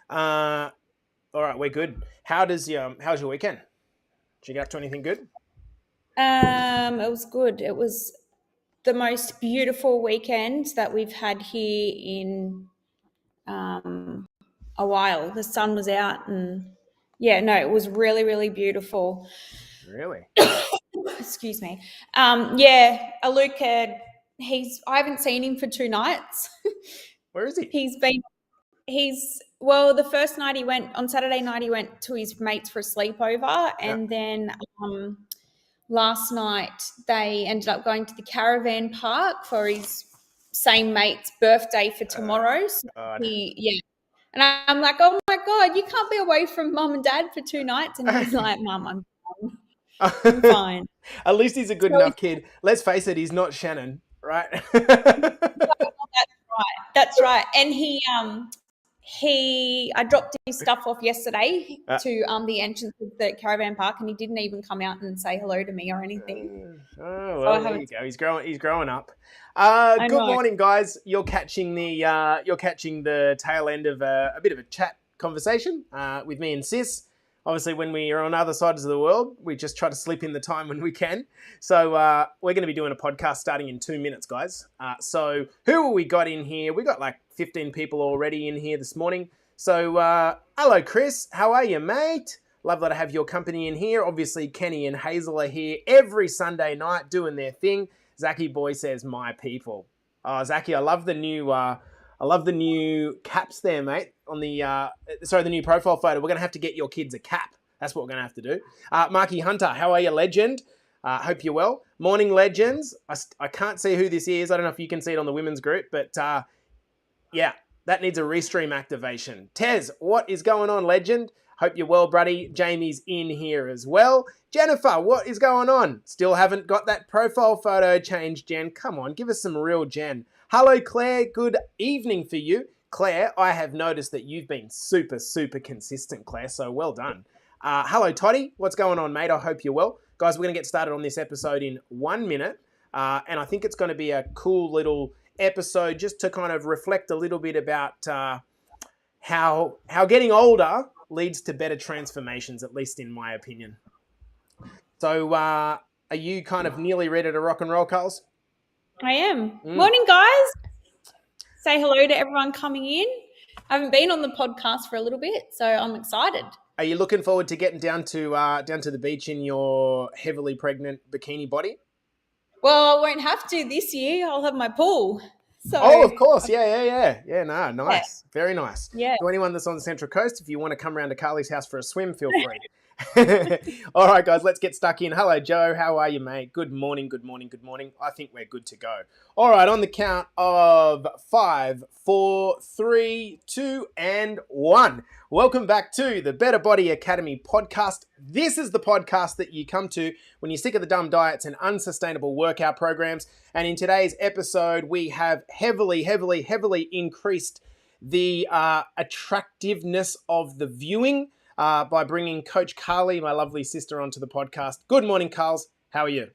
All right, we're good. How's your weekend? Did you get up to anything good? It was good. It was the most beautiful weekend that we've had here in um, a while. The sun was out, and yeah, no, it was really, really beautiful. Really? Excuse me. Yeah, Aluka, I haven't seen him for 2 nights. Where is he? he's been well, the first night he went on Saturday night, he went to his mates for a sleepover, Yeah. and then last night they ended up going to the caravan park for his same mate's birthday for tomorrow. So God. yeah. And I'm like, oh my God, you can't be away from mum and dad for 2 nights. And he's like, Mum, I'm fine. At least he's a good So enough kid. Let's face it, he's not Shannon, right? right. That's right. And I dropped his stuff off yesterday Uh, to the entrance of the caravan park, and he didn't even come out and say hello to me or anything. oh So I well, there you haven't. go. He's growing up. I Good know. morning, guys. You're catching the tail end of a bit of a chat conversation with me and Sis. Obviously, when we are on other sides of the world, we just try to slip in the time when we can. So we're going to be doing a podcast starting in 2 minutes, guys. So who have we got in here? We got like 15 people already in here this morning. So hello, Chris. How are you, mate? Lovely to have your company in here. Obviously, Kenny and Hazel are here every Sunday night doing their thing. Zachy Boy says, "My people." Oh, Zachy, I love the new caps there, mate. On the the new profile photo. We're gonna have to get your kids a cap. That's what we're gonna have to do. Marky Hunter, how are you, legend? Hope you're well. Morning, legends. I can't see who this is. I don't know if you can see it on the women's group, but yeah, that needs a restream activation. Tez, what is going on, legend? Hope you're well, buddy. Jamie's in here as well. Jennifer, what is going on? Still haven't got that profile photo changed, Jen. Come on, give us some real Jen. Hello, Claire. Good evening for you. Claire, I have noticed that you've been super, super consistent, Claire, so well done. Hello, Toddy. What's going on, mate? I hope you're well. Guys, we're going to get started on this episode in 1 minute, and I think it's going to be a cool little episode just to kind of reflect a little bit about how getting older leads to better transformations, at least in my opinion. So, are you kind of nearly ready to rock and roll, Carls? I am. Morning, guys. Say hello to everyone coming in. I haven't been on the podcast for a little bit, so I'm excited. Are you looking forward to getting down to the beach in your heavily pregnant bikini body? Well, I won't have to this year. I'll have my pool. So, oh, of course. Yeah. No, nice. Yeah. Very nice. Yeah. To anyone that's on the Central Coast, if you want to come around to Carly's house for a swim, feel free. All right, guys, let's get stuck in. Hello, Joe. How are you, mate? Good morning. I think we're good to go. All right, on the count of 5, 4, 3, 2, and 1. Welcome back to the Better Body Academy podcast. This is the podcast that you come to when you're sick of the dumb diets and unsustainable workout programs. And in today's episode, we have heavily increased the attractiveness of the viewing by bringing Coach Carly, my lovely sister, onto the podcast. Good morning, Carls. How are you?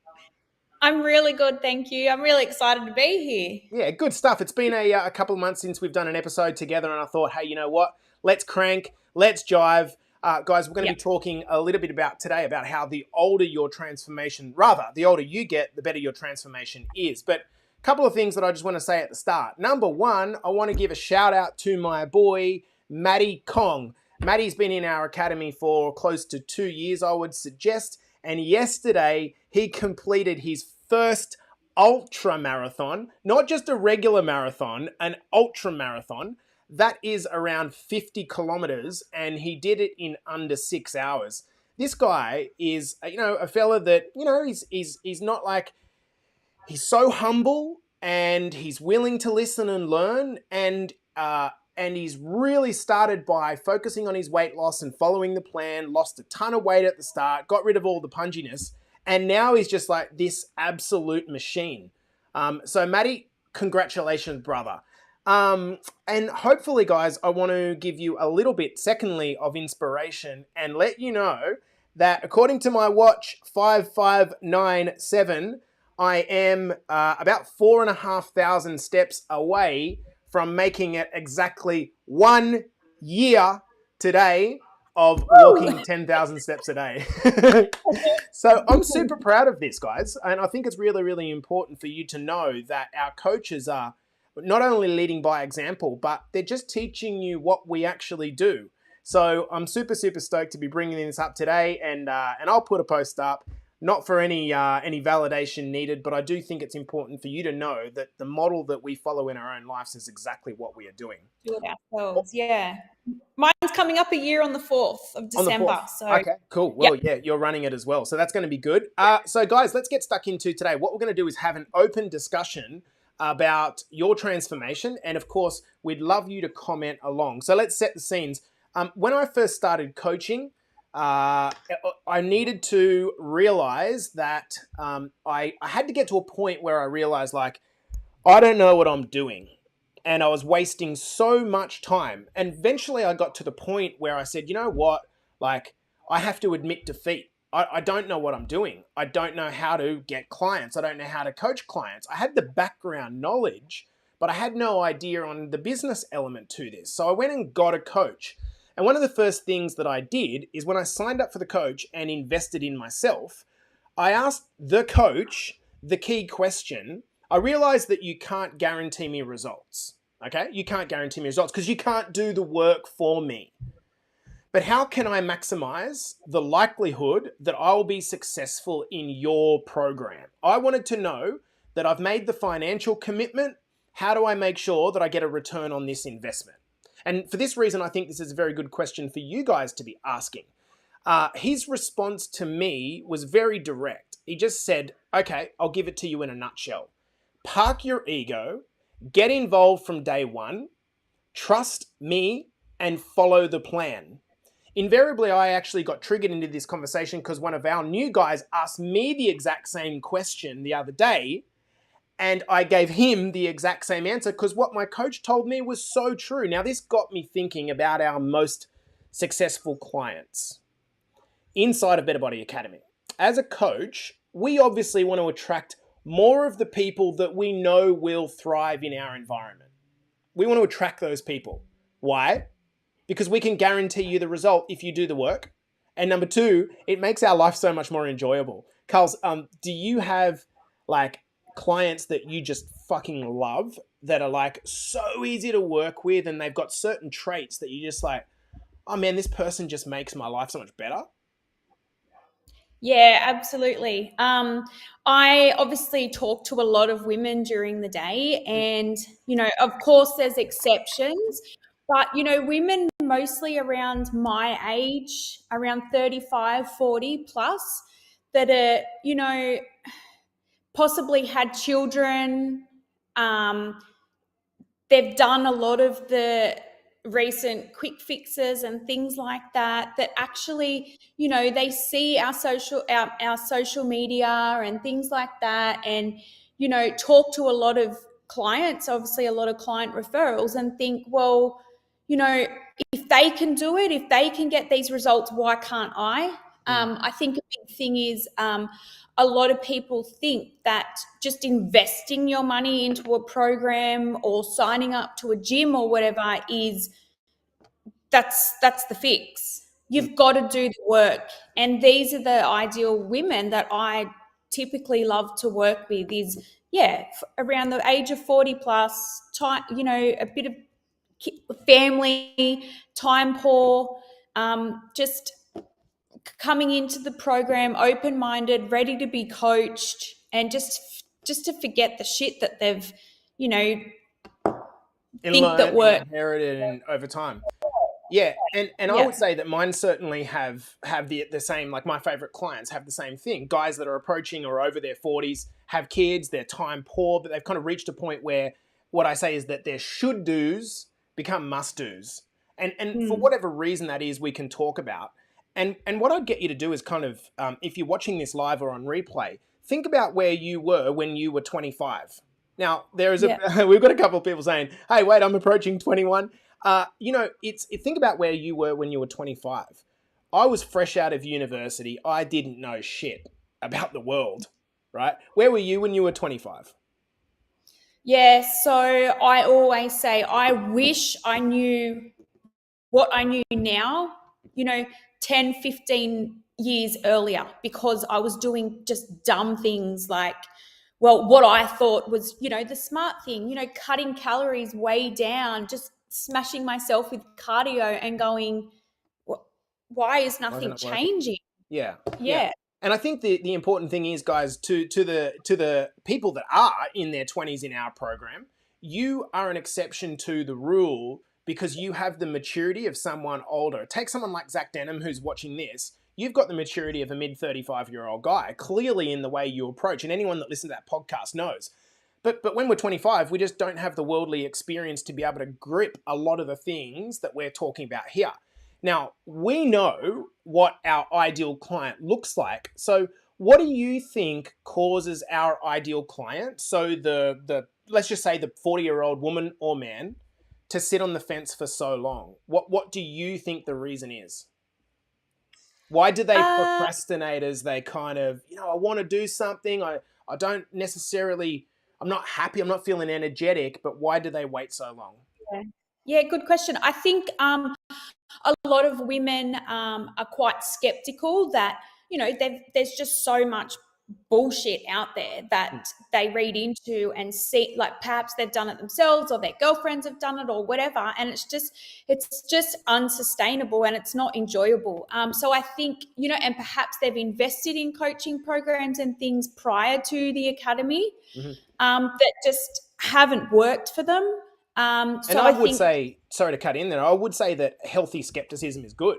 I'm really good, thank you. I'm really excited to be here. Yeah, good stuff. It's been a couple of months since we've done an episode together, and I thought, hey, you know what? Let's crank, let's jive. Guys, we're going to be talking a little bit today about how the older your transformation, rather, the older you get, the better your transformation is. But a couple of things that I just want to say at the start. Number one, I want to give a shout out to my boy, Matty Kong. Matty's been in our academy for close to 2 years, I would suggest. And yesterday, he completed his first ultra marathon, not just a regular marathon, an ultra marathon. That is around 50 kilometers, and he did it in under 6 hours. This guy is, a fella that, he's not like, he's so humble, and he's willing to listen and learn, and he's really started by focusing on his weight loss and following the plan, lost a ton of weight at the start, got rid of all the punginess, and now he's just like this absolute machine. So Matty, congratulations, brother. And hopefully, guys, I want to give you a little bit, secondly, of inspiration and let you know that according to my watch, 5597, I am about 4,500 steps away from making it exactly 1 year today of walking 10,000 steps a day. So I'm super proud of this, guys. And I think it's really, really important for you to know that our coaches are not only leading by example, but they're just teaching you what we actually do. So I'm super, super stoked to be bringing this up today, and I'll put a post up, not for any validation needed, but I do think it's important for you to know that the model that we follow in our own lives is exactly what we are doing. Do it ourselves, yeah. Mine's coming up a year on the 4th of On the December. 4th. So Okay, cool. Well, yeah, you're running it as well. So that's going to be good. So guys, let's get stuck into today. What we're going to do is have an open discussion about your transformation. And of course, we'd love you to comment along. So let's set the scenes. When I first started coaching, I needed to realize that I had to get to a point where I realized, like, I don't know what I'm doing. And I was wasting so much time. And eventually I got to the point where I said, you know what? Like, I have to admit defeat. I don't know what I'm doing. I don't know how to get clients. I don't know how to coach clients. I had the background knowledge, but I had no idea on the business element to this. So I went and got a coach. And one of the first things that I did is when I signed up for the coach and invested in myself, I asked the coach the key question. I realized that you can't guarantee me results. Okay? You can't guarantee me results because you can't do the work for me. But how can I maximize the likelihood that I will be successful in your program? I wanted to know that I've made the financial commitment. How do I make sure that I get a return on this investment? And for this reason, I think this is a very good question for you guys to be asking. His response to me was very direct. He just said, okay, I'll give it to you in a nutshell. Park your ego, get involved from day one, trust me, and follow the plan. Invariably, I actually got triggered into this conversation because one of our new guys asked me the exact same question the other day, and I gave him the exact same answer because what my coach told me was so true. Now, this got me thinking about our most successful clients inside of Better Body Academy. As a coach, we obviously want to attract more of the people that we know will thrive in our environment. We want to attract those people. Why? Because we can guarantee you the result if you do the work. And number two, it makes our life so much more enjoyable. Carls, do you have like clients that you just fucking love that are like so easy to work with and they've got certain traits that you just like, oh man, this person just makes my life so much better? yeah, absolutely. I obviously talk to a lot of women during the day, and of course, there's exceptions, but women mostly around my age, around 35, 40 plus, that are possibly had children. They've done a lot of the recent quick fixes and things like that actually they see our social media and things like that, and talk to a lot of clients, obviously a lot of client referrals, and think, well, if they can do it, if they can get these results, why can't I? I think a big thing is a lot of people think that just investing your money into a program or signing up to a gym or whatever that's the fix. You've got to do the work. And these are the ideal women that I typically love to work with is, around the age of 40 plus, time, a bit of family, time poor, just coming into the program open-minded, ready to be coached, and just to forget the shit that they've think that And work. inherited and over time. Yeah, and I would say that mine certainly have the same, like my favorite clients have the same thing. Guys that are approaching or over their 40s, have kids, they're time poor, but they've kind of reached a point where what I say is that their should do's become must do's. And for whatever reason that is, we can talk about. And what I'd get you to do is kind of, if you're watching this live or on replay, think about where you were when you were 25. Now, we've got a couple of people saying, hey, wait, I'm approaching 21. Think about where you were when you were 25. I was fresh out of university. I didn't know shit about the world, right? Where were you when you were 25? Yeah, so I always say I wish I knew what I knew now, 10, 15 years earlier, because I was doing just dumb things like, well, what I thought was, the smart thing, cutting calories way down, just smashing myself with cardio and going, why is Why is it nothing not working? changing? Yeah. Yeah. And I think the important thing is, guys, to the people that are in their 20s in our program, you are an exception to the rule because you have the maturity of someone older. Take someone like Zach Denham who's watching this. You've got the maturity of a mid 35-year-old guy, clearly in the way you approach, and anyone that listens to that podcast knows. But when we're 25, we just don't have the worldly experience to be able to grip a lot of the things that we're talking about here. Now, we know what our ideal client looks like. So what do you think causes our ideal client, so the let's just say the 40-year-old woman or man, to sit on the fence for so long? What do you think the reason is? Why do they procrastinate as they kind of, I want to do something, I don't necessarily, I'm not happy, I'm not feeling energetic, but why do they wait so long? Yeah, good question. I think a lot of women are quite skeptical that, there's just so much bullshit out there that they read into and see, like perhaps they've done it themselves or their girlfriends have done it or whatever, and it's just unsustainable and it's not enjoyable. So I think, and perhaps they've invested in coaching programs and things prior to the academy that just haven't worked for them. And I would say, sorry to cut in there, I would say that healthy skepticism is good.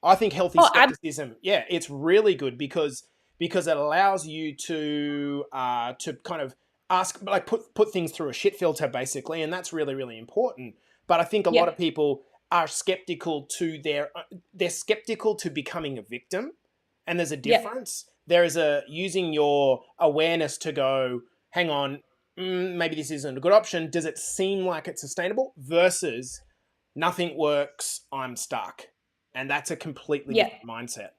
I think healthy skepticism, it's really good because it allows you to kind of ask, like put things through a shit filter basically, and that's really, really important. But I think a lot of people are skeptical they're skeptical to becoming a victim, and there's a difference. There is using your awareness to go, hang on, maybe this isn't a good option. Does it seem like it's sustainable? Versus nothing works, I'm stuck. And that's a completely different mindset.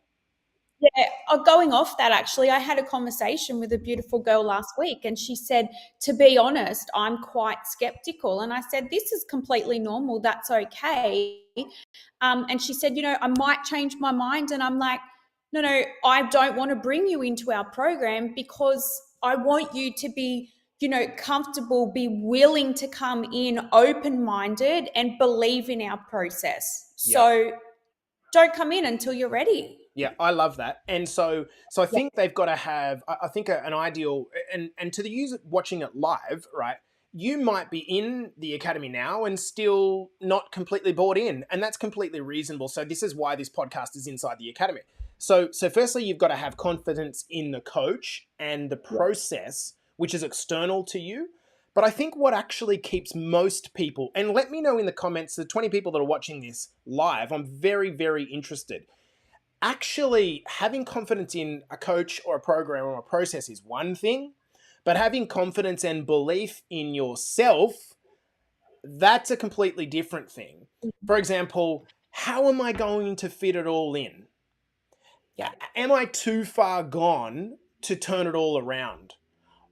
Yeah, going off that, actually, I had a conversation with a beautiful girl last week, and she said, to be honest, I'm quite skeptical. And I said, this is completely normal. That's okay. And she said, I might change my mind. And I'm like, no, I don't want to bring you into our program because I want you to be, comfortable, be willing to come in open-minded and believe in our process. So don't come in until you're ready. Yeah, I love that. And so I think they've got to have, I think an ideal, and to the user watching it live, right? You might be in the academy now and still not completely bought in, and that's completely reasonable. So this is why this podcast is inside the academy. So firstly, you've got to have confidence in the coach and the process, which is external to you. But I think what actually keeps most people, and let me know in the comments, the 20 people that are watching this live, I'm very, very interested. Actually, having confidence in a coach or a program or a process is one thing, but having confidence and belief in yourself, that's a completely different thing. For example, how am I going to fit it all in? Am I too far gone to turn it all around?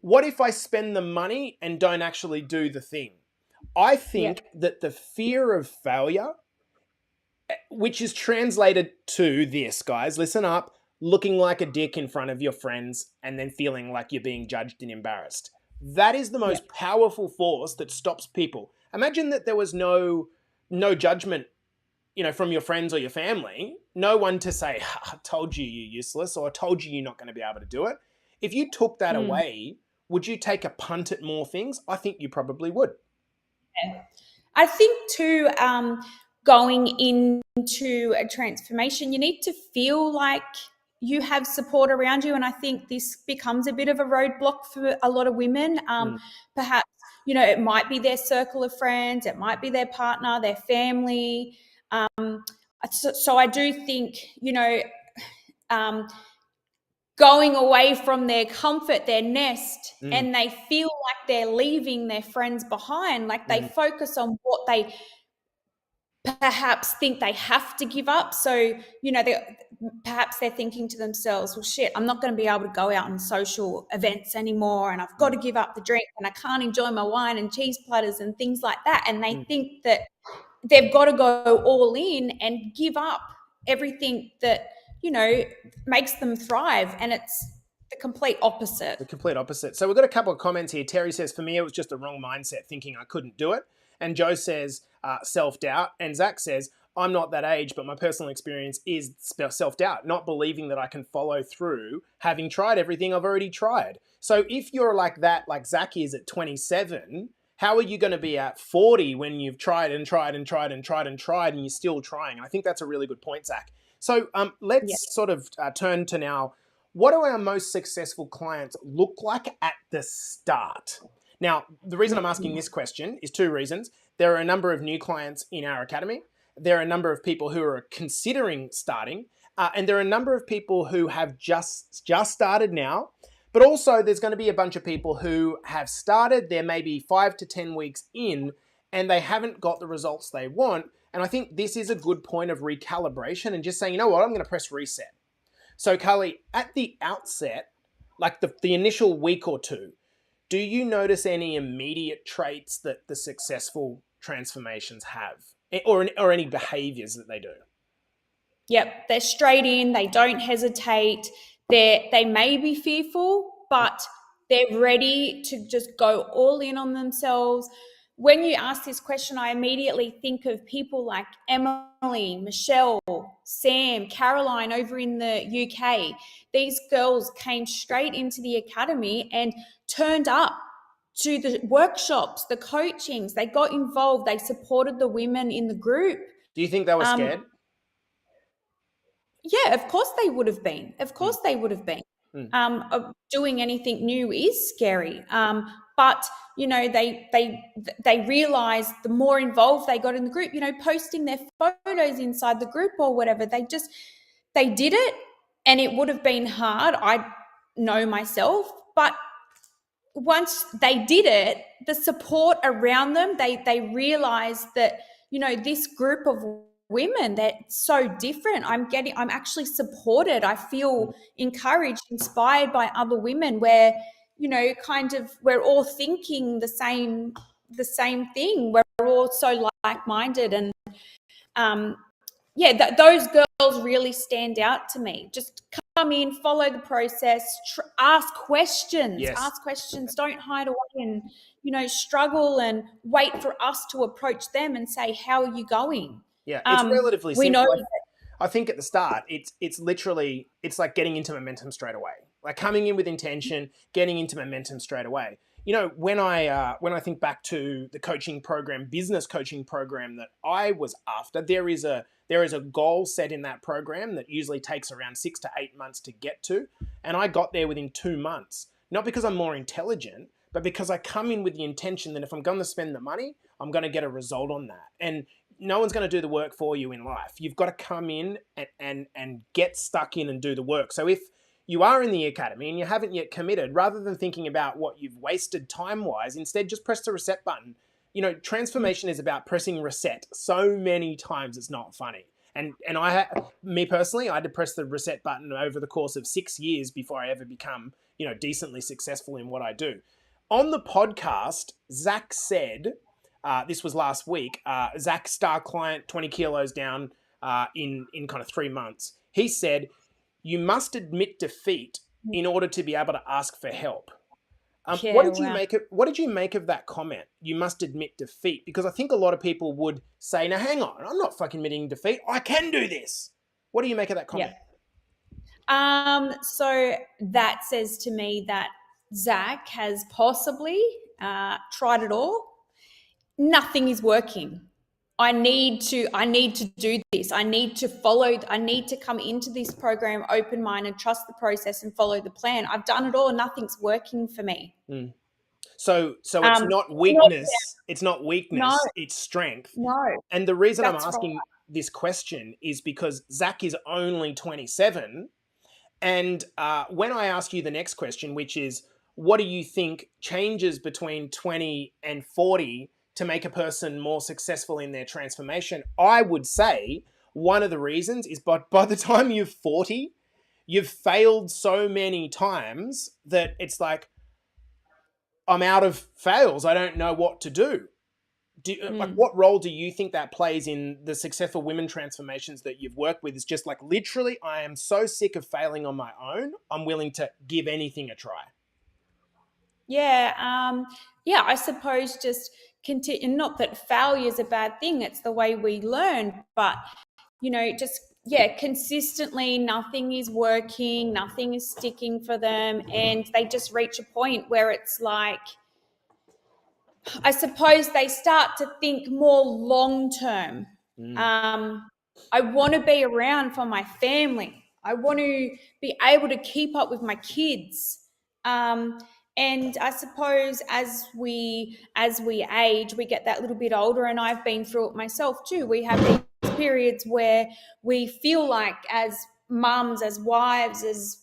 What if I spend the money and don't actually do the thing? I think that the fear of failure, which is translated to this, guys, listen up, looking like a dick in front of your friends and then feeling like you're being judged and embarrassed. That is the most powerful force that stops people. Imagine that there was no judgment, from your friends or your family, no one to say, I told you you're useless, or I told you you're not going to be able to do it. If you took that away, would you take a punt at more things? I think you probably would. I think too, going into a transformation, you need to feel like you have support around you. And I think this becomes a bit of a roadblock for a lot of women. Perhaps, it might be their circle of friends, it might be their partner, their family. So I do think, going away from their comfort, their nest, and they feel like they're leaving their friends behind. Like they focus on what they perhaps think they have to give up. So, perhaps they're thinking to themselves, well, shit, I'm not going to be able to go out on social events anymore, and I've got to give up the drink, and I can't enjoy my wine and cheese platters and things like that. And they think that they've got to go all in and give up everything that, makes them thrive. And it's the complete opposite. The complete opposite. So we've got a couple of comments here. Terry says, for me, it was just the wrong mindset, thinking I couldn't do it. And Joe says, self-doubt. And Zach says, I'm not that age, but my personal experience is self-doubt, not believing that I can follow through, having tried everything I've already tried. So if you're like that, like Zach is at 27, how are you going to be at 40 when you've tried and tried and tried and tried and tried and you're still trying? And I think that's a really good point, Zach. So let's sort of turn to now, what do our most successful clients look like at the start? Now, the reason I'm asking this question is two reasons. There are a number of new clients in our academy. There are a number of people who are considering starting, and there are a number of people who have just started now. But also there's going to be a bunch of people who have started, they're maybe 5 to 10 weeks in, and they haven't got the results they want. And I think this is a good point of recalibration and just saying, you know what, I'm going to press reset. So Carly, at the outset, like the initial week or two, do you notice any immediate traits that the successful transformations have, or any behaviors that they do? Yep, they're straight in, they don't hesitate. They may be fearful, but they're ready to just go all in on themselves. When you ask this question, I immediately think of people like Emily, Michelle, Sam, Caroline over in the UK. These girls came straight into the academy and turned up to the workshops, the coachings. They got involved. They supported the women in the group. Do you think they were scared? Yeah, of course they would have been. Of course they would have been. Doing anything new is scary. But they realized the more involved they got in the group, posting their photos inside the group or whatever, they did it. And it would have been hard, I know myself, but once they did it, the support around them, they realized that, this group of women, they're so different. I'm actually supported. I feel encouraged, inspired by other women where, kind of we're all thinking the same thing. We're all so like-minded. And those girls really stand out to me. Just come in, follow the process, ask questions. Yes. Ask questions. Don't hide away and, struggle and wait for us to approach them and say, how are you going? Yeah, it's relatively simple. We know I think at the start, it's literally, it's like getting into momentum straight away. Like coming in with intention, getting into momentum straight away. When I think back to the coaching program, business coaching program that I was after, there is a goal set in that program that usually takes around 6 to 8 months to get to. And I got there within 2 months, not because I'm more intelligent, but because I come in with the intention that if I'm going to spend the money, I'm going to get a result on that. And no one's going to do the work for you in life. You've got to come in and get stuck in and do the work. So if you are in the academy and you haven't yet committed, rather than thinking about what you've wasted time-wise, instead just press the reset button. Transformation is about pressing reset so many times it's not funny. And me personally, I had to press the reset button over the course of 6 years before I ever become, decently successful in what I do. On the podcast, Zach said, this was last week, Zach, star client, 20 kilos down in kind of 3 months. He said, you must admit defeat in order to be able to ask for help. What did you make of that comment? You must admit defeat, because I think a lot of people would say, now hang on, I'm not fucking admitting defeat. I can do this. What do you make of that comment? Yeah. So that says to me that Zach has possibly tried it all. Nothing is working. I need to do this. I need to come into this program open-minded, trust the process and follow the plan. I've done it all. Nothing's working for me. So it's not weakness. It's not weakness. No. It's strength. No. And the reason I'm asking this question is because Zach is only 27. And when I ask you the next question, which is, what do you think changes between 20 and 40 to make a person more successful in their transformation? I would say one of the reasons is by the time you're 40, you've failed so many times that it's like, I'm out of fails. I don't know what to do. Like, what role do you think that plays in the successful women transformations that you've worked with? Is just like, literally, I am so sick of failing on my own, I'm willing to give anything a try. Yeah, yeah, I suppose just continue, not that failure is a bad thing, it's the way we learn, but just consistently nothing is working, nothing is sticking for them, and they just reach a point where it's like, I suppose they start to think more long term. I want to be around for my family. I want to be able to keep up with my kids. And I suppose as we age, we get that little bit older, and I've been through it myself too. We have these periods where we feel like, as mums, as wives, as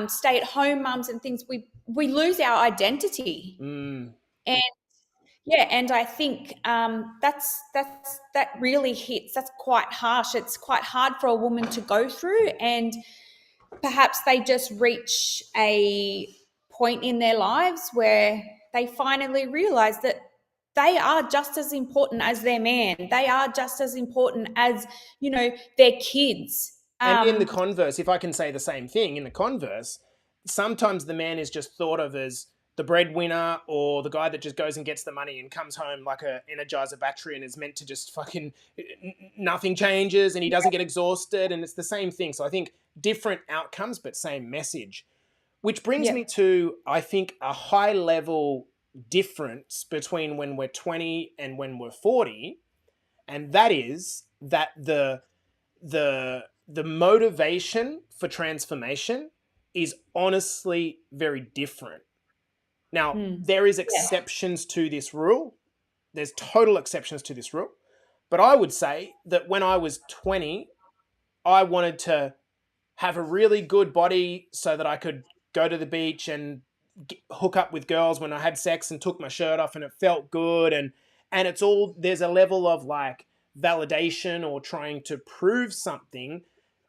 stay-at-home mums and things, we lose our identity. And and I think that really hits. That's quite harsh. It's quite hard for a woman to go through, and perhaps they just reach a point in their lives where they finally realize that they are just as important as their man. They are just as important as their kids. And in the converse, if I can say the same thing, in the converse, sometimes the man is just thought of as the breadwinner, or the guy that just goes and gets the money and comes home like a Energizer battery and is meant to just fucking, nothing changes and he doesn't get exhausted, and it's the same thing. So I think different outcomes but same message, which brings me to, I think, a high level difference between when we're 20 and when we're 40, and that is that the motivation for transformation is honestly very different. Now, there is exceptions to this rule. There's total exceptions to this rule. But I would say that when I was 20, I wanted to have a really good body so that I could go to the beach and hook up with girls when I had sex and took my shirt off and it felt good. And it's all, there's a level of like validation or trying to prove something.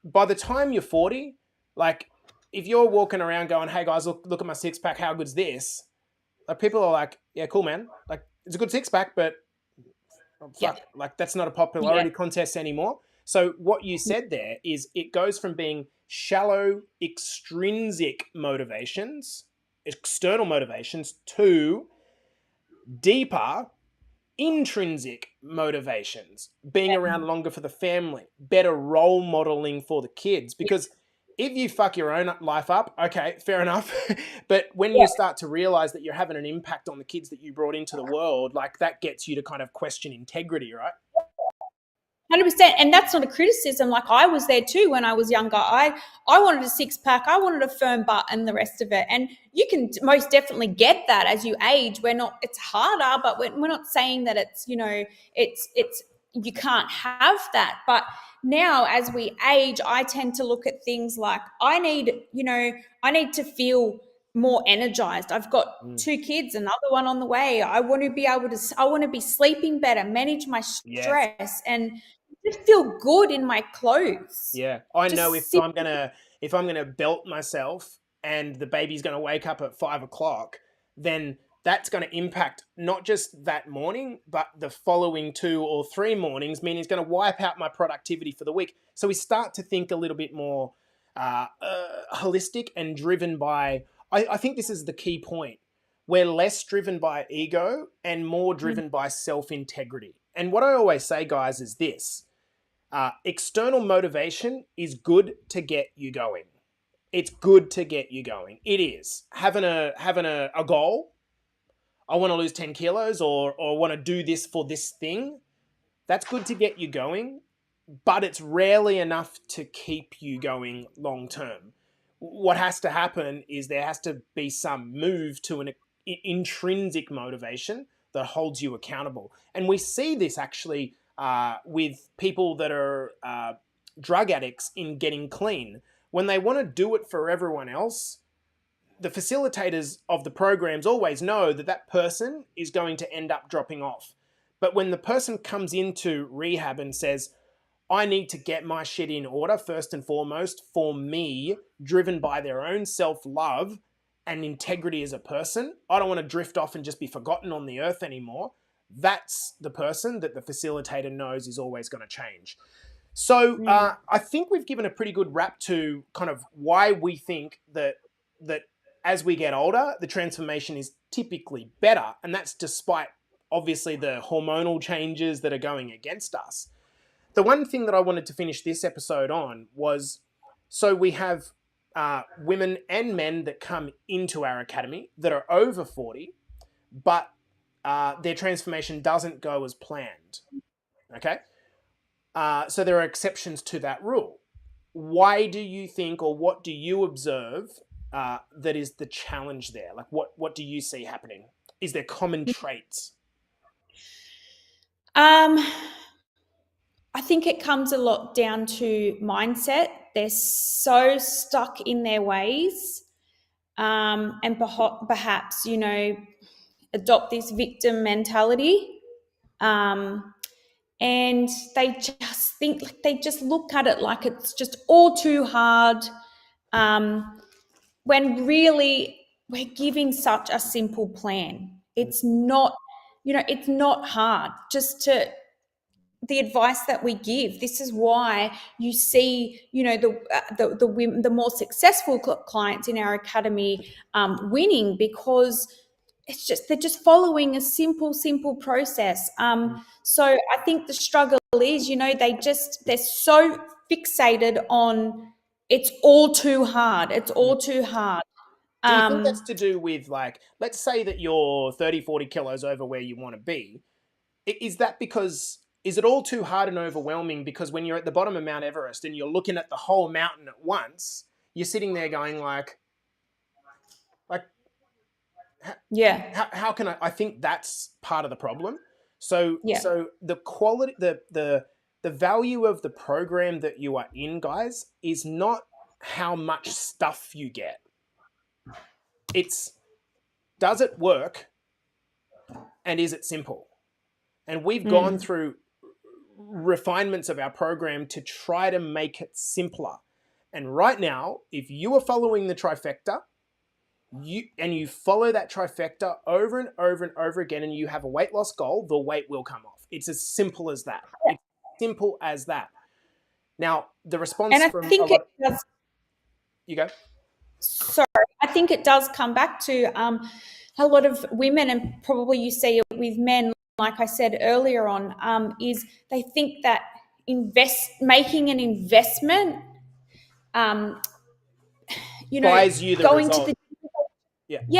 By the time you're 40, like, if you're walking around going, hey guys, look at my six pack, how good's this? Like, people are like, yeah, cool, man. Like, it's a good six pack, but fuck, like, that's not a popularity contest anymore. So what you said there is, it goes from being shallow, extrinsic motivations, external motivations, to deeper, intrinsic motivations, being around longer for the family, better role modeling for the kids. Because if you fuck your own life up, okay, fair enough. But when you start to realize that you're having an impact on the kids that you brought into the world, like, that gets you to kind of question integrity, right? 100%. And that's not a criticism. Like, I was there too when I was younger. I wanted a six pack. I wanted a firm butt and the rest of it. And you can most definitely get that as you age. It's harder, but we're not saying that it's, it's you can't have that. But now, as we age, I tend to look at things like, I need to feel more energized. I've got 2 kids, another one on the way. I want to be sleeping better, manage my stress, and just feel good in my clothes. Yeah. I know if I'm gonna belt myself and the baby's gonna wake up at 5 o'clock, then that's going to impact not just that morning, but the following 2 or 3 mornings, meaning it's going to wipe out my productivity for the week. So we start to think a little bit more holistic and driven by, I think this is the key point. We're less driven by ego and more driven by self-integrity. And what I always say, guys, is this. External motivation is good to get you going. It's good to get you going. It is. Having a goal, I want to lose 10 kilos or want to do this for this thing, that's good to get you going, but it's rarely enough to keep you going long term. What has to happen is there has to be some move to an intrinsic motivation that holds you accountable. And we see this actually with people that are drug addicts in getting clean. When they want to do it for everyone else, the facilitators of the programs always know that that person is going to end up dropping off. But when the person comes into rehab and says, I need to get my shit in order first and foremost for me, driven by their own self-love, and integrity as a person. I don't want to drift off and just be forgotten on the earth anymore. That's the person that the facilitator knows is always going to change. So I think we've given a pretty good wrap to kind of why we think that as we get older, the transformation is typically better. And that's despite obviously the hormonal changes that are going against us. The one thing that I wanted to finish this episode on was, so we have women and men that come into our academy that are over 40, but their transformation doesn't go as planned. Okay? So there are exceptions to that rule. Why do you think, or what do you observe that is the challenge there? Like, what do you see happening? Is there common traits? I think it comes a lot down to mindset. They're so stuck in their ways, and perhaps, you know, adopt this victim mentality. And they just think, like, they just look at it like it's just all too hard, when really we're giving such a simple plan. It's not, you know, it's not hard. Just to the advice that we give. This is why you see, you know, the women, the more successful clients in our academy winning, because it's just, they're just following a simple process. So I think the struggle is, you know, they're so fixated on it's all too hard. It's all too hard. Do you think that's to do with, like, let's say that you're 30, 40 kilos over where you want to be. Is that because, is it all too hard and overwhelming because when you're at the bottom of Mount Everest and you're looking at the whole mountain at once, you're sitting there going how can I think that's part of the problem. So the quality, the value of the program that you are in, guys, is not how much stuff you get. It's, does it work and is it simple? And we've gone through refinements of our program to try to make it simpler. And right now, if you are following the trifecta, you follow that trifecta over and over and over again, and you have a weight loss goal, the weight will come off. It's as simple as that. It's simple as that. Now, the response from a lot... You go. Sorry, I think it does come back to a lot of women, and probably you see it with men, like I said earlier on, is they think that making an investment, you know, buys you the going result. to the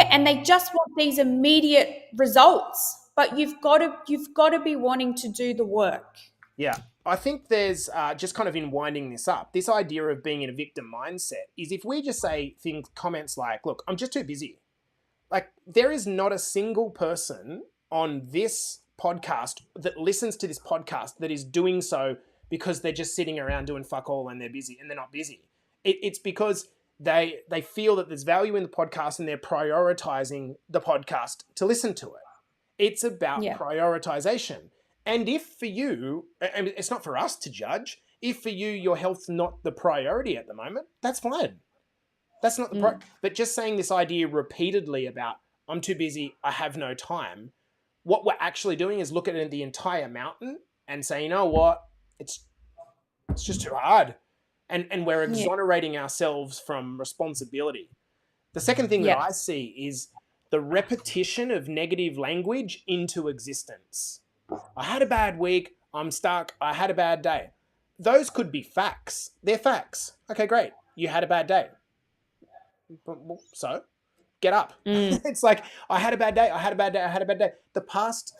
and they just want these immediate results, but you've got to be wanting to do the work. Yeah. I think there's, just kind of in winding this up, this idea of being in a victim mindset is, if we just say comments like, look, I'm just too busy. Like, there is not a single person on this podcast that listens to this podcast that is doing so because they're just sitting around doing fuck all and they're busy, and they're not busy. It's because they feel that there's value in the podcast and they're prioritizing the podcast to listen to it. It's about prioritization. And if for you, and it's not for us to judge, if for you your health's not the priority at the moment, that's fine. That's not the but just saying this idea repeatedly about, I'm too busy, I have no time, what we're actually doing is looking at the entire mountain and saying, you know what, it's just too hard. And we're exonerating ourselves from responsibility. The second thing that I see is the repetition of negative language into existence. I had a bad week, I'm stuck, I had a bad day. Those could be facts. They're facts. Okay, great. You had a bad day. So, get up. It's like, I had a bad day, I had a bad day, I had a bad day. The past,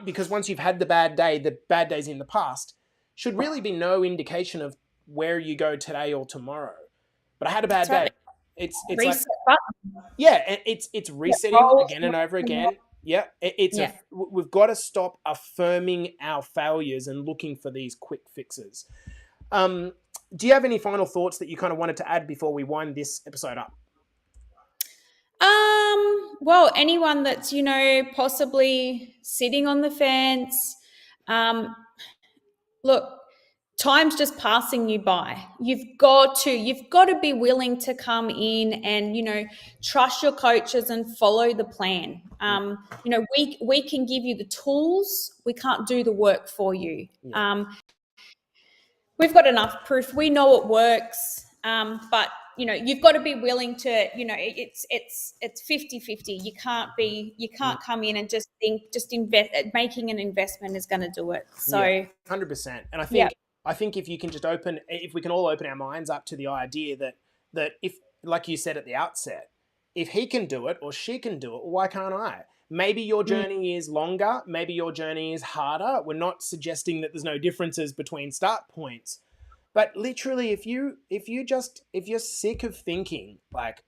because once you've had the bad days in the past, should really be no indication of where you go today or tomorrow. But I had a bad day. It's reset like, it's resetting again and over again. Yeah, we've got to stop affirming our failures and looking for these quick fixes. Do you have any final thoughts that you kind of wanted to add before we wind this episode up? Well, anyone that's, you know, possibly sitting on the fence, look, time's just passing you by. You've got to be willing to come in and, you know, trust your coaches and follow the plan. You know, we can give you the tools. We can't do the work for you. We've got enough proof. We know it works. But, you know, you've got to be willing to, you know, it's 50-50. You can't come in and just think, making an investment is going to do it. So 100%. And I think if we can all open our minds up to the idea that if, like you said at the outset, if he can do it or she can do it, why can't I? Maybe your journey is longer. Maybe your journey is harder. We're not suggesting that there's no differences between start points. But literally, if you're sick of thinking, like,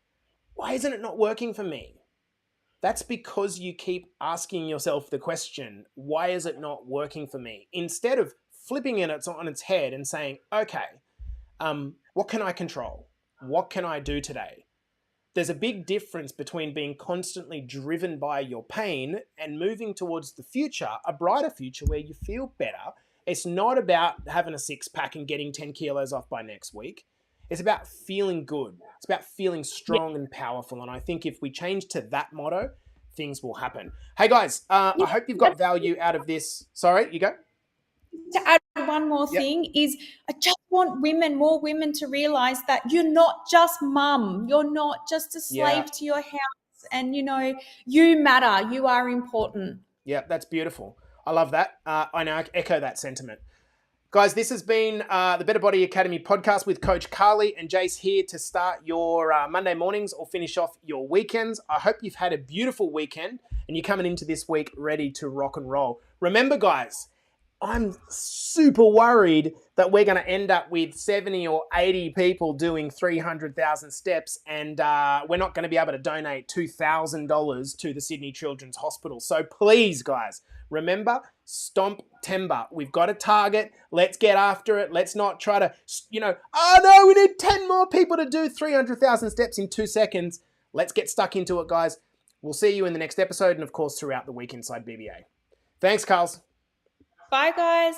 why isn't it not working for me? That's because you keep asking yourself the question, why is it not working for me? Instead of flipping it on its head and saying, okay, what can I control? What can I do today? There's a big difference between being constantly driven by your pain and moving towards the future, a brighter future where you feel better. It's not about having a six-pack and getting 10 kilos off by next week. It's about feeling good. It's about feeling strong and powerful. And I think if we change to that motto, things will happen. Hey, guys, I hope you've got value out of this. Sorry, you go. To add one more thing is I just want more women to realize that you're not just mum. You're not just a slave to your house. And, you know, you matter. You are important. Yeah, that's beautiful. I love that. I now echo that sentiment. Guys, this has been the Better Body Academy podcast with Coach Carly and Jace here to start your Monday mornings or finish off your weekends. I hope you've had a beautiful weekend and you're coming into this week ready to rock and roll. Remember, guys, I'm super worried that we're going to end up with 70 or 80 people doing 300,000 steps and we're not going to be able to donate $2,000 to the Sydney Children's Hospital. So please, guys, remember, stomp timber. We've got a target. Let's get after it. Let's not try to, you know, oh no, we need 10 more people to do 300,000 steps in 2 seconds. Let's get stuck into it, guys. We'll see you in the next episode and, of course, throughout the week inside BBA. Thanks, Carls. Bye, guys.